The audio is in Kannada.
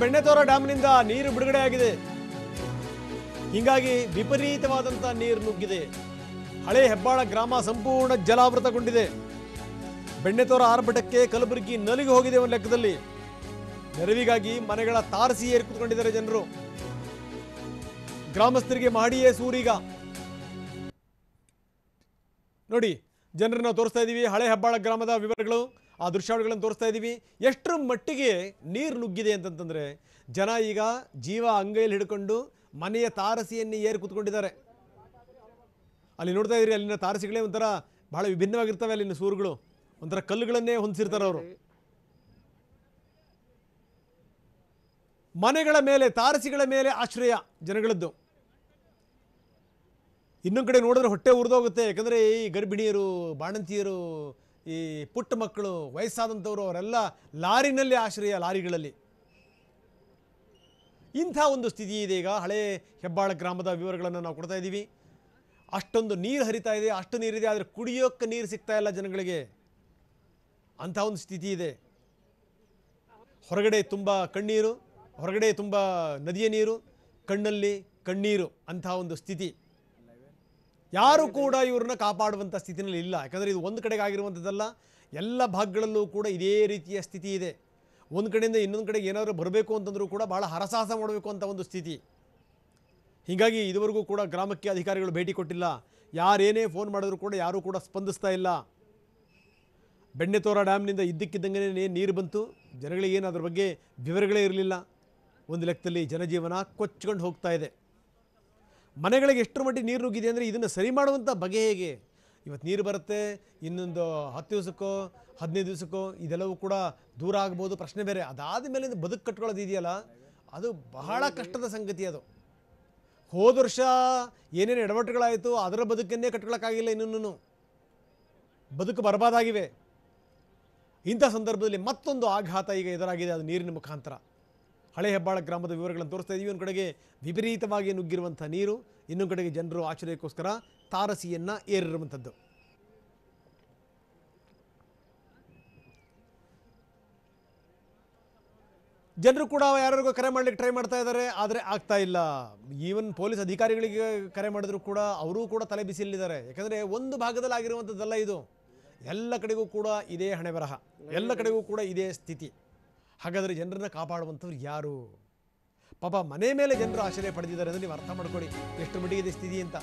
ಬೆಣ್ಣೆತೋರ ಡ್ಯಾಮ್ನಿಂದ ನೀರು ಬಿಡುಗಡೆಯಾಗಿದೆ. ಹೀಗಾಗಿ ವಿಪರೀತವಾದಂಥ ನೀರು ನುಗ್ಗಿದೆ. ಹಳೆ ಹೆಬ್ಬಾಳ ಗ್ರಾಮ ಸಂಪೂರ್ಣ ಜಲಾವೃತಗೊಂಡಿದೆ. ಬೆಣ್ಣೆತೋರ ಆರ್ಭಟಕ್ಕೆ ಕಲಬುರಗಿ ನಲಿಗೆ ಹೋಗಿದೆ ಒಂದು ಲೆಕ್ಕದಲ್ಲಿ. ನೆರವಿಗಾಗಿ ಮನೆಗಳ ತಾರಸಿ ಏರಿ ಕೂತ್ಕೊಂಡಿದ್ದಾರೆ ಜನರು. ಗ್ರಾಮಸ್ಥರಿಗೆ ಮಾಡಿಯೇ ಸೂರೀಗ. ನೋಡಿ, ಜನರನ್ನ ತೋರಿಸ್ತಾ ಇದ್ದೀವಿ. ಹಳೆ ಹೆಬ್ಬಾಳ ಗ್ರಾಮದ ವಿವರಗಳು, ಆ ದೃಶ್ಯಾವಳಿಗಳನ್ನು ತೋರಿಸ್ತಾ ಇದ್ದೀವಿ. ಎಷ್ಟರ ಮಟ್ಟಿಗೆ ನೀರು ನುಗ್ಗಿದೆ ಅಂತಂತಂದರೆ ಜನ ಈಗ ಜೀವ ಅಂಗೈಯಲ್ಲಿ ಹಿಡ್ಕೊಂಡು ಮನೆಯ ತಾರಸಿಯನ್ನು ಏರಿ ಕೂತ್ಕೊಂಡಿದ್ದಾರೆ. ಅಲ್ಲಿ ನೋಡ್ತಾ ಇದ್ದೀರಿ, ಅಲ್ಲಿನ ತಾರಸಿಗಳೇ ಒಂಥರ ಬಹಳ ವಿಭಿನ್ನವಾಗಿರ್ತವೆ. ಅಲ್ಲಿನ ಸೂರುಗಳು ಒಂಥರ ಕಲ್ಲುಗಳನ್ನೇ ಹೊಂದಿಸಿರ್ತಾರೆ ಅವರು. ಮನೆಗಳ ಮೇಲೆ, ತಾರಸಿಗಳ ಮೇಲೆ ಆಶ್ರಯ ಜನಗಳದ್ದು. ಇನ್ನೊಂದು ಕಡೆ ನೋಡಿದ್ರೆ ಹೊಟ್ಟೆ ಉರಿದೋಗುತ್ತೆ. ಯಾಕಂದರೆ ಈ ಗರ್ಭಿಣಿಯರು, ಬಾಣಂತಿಯರು, ಈ ಪುಟ್ಟ ಮಕ್ಕಳು, ವಯಸ್ಸಾದಂಥವರು ಅವರೆಲ್ಲ ಲಾರಿನಲ್ಲಿ ಆಶ್ರಯ, ಲಾರಿಗಳಲ್ಲಿ. ಇಂಥ ಒಂದು ಸ್ಥಿತಿ ಇದೆ ಈಗ. ಹಳೆ ಹೆಬ್ಬಾಳ ಗ್ರಾಮದ ವಿವರಗಳನ್ನು ನಾವು ಕೊಡ್ತಾ ಇದ್ದೀವಿ. ಅಷ್ಟೊಂದು ನೀರು ಹರಿತಾ ಇದೆ, ಅಷ್ಟು ನೀರಿದೆ, ಆದರೆ ಕುಡಿಯೋಕ್ಕೆ ನೀರು ಸಿಗ್ತಾ ಇಲ್ಲ ಜನಗಳಿಗೆ. ಅಂಥ ಒಂದು ಸ್ಥಿತಿ ಇದೆ. ಹೊರಗಡೆ ತುಂಬ ಕಣ್ಣೀರು, ಹೊರಗಡೆ ತುಂಬ ನದಿಯ ನೀರು, ಕಣ್ಣಲ್ಲಿ ಕಣ್ಣೀರು, ಅಂಥ ಒಂದು ಸ್ಥಿತಿ. ಯಾರು ಕೂಡ ಇವ್ರನ್ನ ಕಾಪಾಡುವಂಥ ಸ್ಥಿತಿನಲ್ಲಿ ಇಲ್ಲ. ಯಾಕಂದರೆ ಇದು ಒಂದು ಕಡೆಗೆ ಆಗಿರುವಂಥದ್ದಲ್ಲ, ಎಲ್ಲ ಭಾಗಗಳಲ್ಲೂ ಕೂಡ ಇದೇ ರೀತಿಯ ಸ್ಥಿತಿ ಇದೆ. ಒಂದು ಕಡೆಯಿಂದ ಇನ್ನೊಂದು ಕಡೆಗೆ ಏನಾದರೂ ಬರಬೇಕು ಅಂತಂದರೂ ಕೂಡ ಭಾಳ ಹರಸಾಹಸ ಮಾಡಬೇಕು ಅಂತ ಒಂದು ಸ್ಥಿತಿ. ಹೀಗಾಗಿ ಇದುವರೆಗೂ ಕೂಡ ಗ್ರಾಮಕ್ಕೆ ಅಧಿಕಾರಿಗಳು ಭೇಟಿ ಕೊಟ್ಟಿಲ್ಲ. ಯಾರೇನೇ ಫೋನ್ ಮಾಡಿದ್ರು ಕೂಡ ಯಾರೂ ಕೂಡ ಸ್ಪಂದಿಸ್ತಾ ಇಲ್ಲ. ಬೆಣ್ಣೆತೋರ ಡ್ಯಾಮ್ನಿಂದ ಇದ್ದಕ್ಕಿದ್ದಂಗೆ ನೀರು ಬಂತು. ಜನಗಳಿಗೇನು ಅದ್ರ ಬಗ್ಗೆ ವಿವರಗಳೇ ಇರಲಿಲ್ಲ. ಒಂದು ಲೆಕ್ಕದಲ್ಲಿ ಜನಜೀವನ ಕೊಚ್ಕೊಂಡು ಹೋಗ್ತಾ ಇದೆ. ಮನೆಗಳಿಗೆ ಎಷ್ಟರ ಮಟ್ಟಿಗೆ ನೀರು ನುಗ್ಗಿದೆ ಅಂದರೆ ಇದನ್ನು ಸರಿ ಮಾಡುವಂಥ ಬಗೆ ಹೇಗೆ? ಇವತ್ತು ನೀರು ಬರುತ್ತೆ, ಇನ್ನೊಂದು 10 ದಿವಸಕ್ಕೋ 15 ದಿವಸಕ್ಕೋ ಇದೆಲ್ಲವೂ ಕೂಡ ದೂರ ಆಗ್ಬೋದು, ಪ್ರಶ್ನೆ ಬೇರೆ. ಅದಾದ ಮೇಲೆ ಬದುಕು ಕಟ್ಕೊಳ್ಳೋದು ಇದೆಯಲ್ಲ, ಅದು ಬಹಳ ಕಷ್ಟದ ಸಂಗತಿ. ಅದು ಹೋದ ವರ್ಷ ಏನೇನು ಎಡವಟ್ಟುಗಳಾಯಿತು ಅದರ ಬದುಕನ್ನೇ ಕಟ್ಕೊಳ್ಳೋಕ್ಕಾಗಿಲ್ಲ. ಇನ್ನೂ ಬದುಕು ಬರಬಾದಾಗಿವೆ. ಇಂಥ ಸಂದರ್ಭದಲ್ಲಿ ಮತ್ತೊಂದು ಆಘಾತ ಈಗ ಎದುರಾಗಿದೆ, ಅದು ನೀರಿನ ಮುಖಾಂತರ. ಹಳೆ ಹೆಬ್ಬಾಳ ಗ್ರಾಮದ ವಿವರಗಳನ್ನು ತೋರಿಸ್ತಾ ಇದ್ದೀವಿ. ಒಂದು ಕಡೆಗೆ ವಿಪರೀತವಾಗಿ ನುಗ್ಗಿರುವಂಥ ನೀರು, ಇನ್ನೊಂದು ಕಡೆಗೆ ಜನರು ಆಶ್ರಯಕ್ಕೋಸ್ಕರ ತಾರಸಿಯನ್ನು ಏರಿರುವಂಥದ್ದು. ಜನರು ಕೂಡ ಯಾರಿಗೂ ಕರೆ ಮಾಡಲಿಕ್ಕೆ ಟ್ರೈ ಮಾಡ್ತಾ ಇದ್ದಾರೆ, ಆದರೆ ಆಗ್ತಾ ಇಲ್ಲ. ಈವನ್ ಪೊಲೀಸ್ ಅಧಿಕಾರಿಗಳಿಗೆ ಕರೆ ಮಾಡಿದ್ರು ಕೂಡ ಅವರೂ ಕೂಡ ತಲೆ ಬಿಸಿಲಿದ್ದಾರೆ. ಯಾಕಂದರೆ ಒಂದು ಭಾಗದಲ್ಲಿ ಆಗಿರುವಂಥದ್ದಲ್ಲ ಇದು, ಎಲ್ಲ ಕಡೆಗೂ ಕೂಡ ಇದೇ ಹಣೆ ಬರಹ, ಎಲ್ಲ ಕಡೆಗೂ ಕೂಡ ಇದೇ ಸ್ಥಿತಿ. ಹಾಗಾದರೆ ಜನರನ್ನು ಕಾಪಾಡುವಂಥವ್ರು ಯಾರು? ಪಾಪ ಮನೆ ಮೇಲೆ ಜನರು ಆಶ್ರಯ ಪಡೆದಿದ್ದಾರೆ ಅಂದರೆ ನೀವು ಅರ್ಥ ಮಾಡ್ಕೊಳ್ಳಿ ಎಷ್ಟು ಮಟ್ಟಿಗೆ ಇದೆ ಸ್ಥಿತಿ ಅಂತ.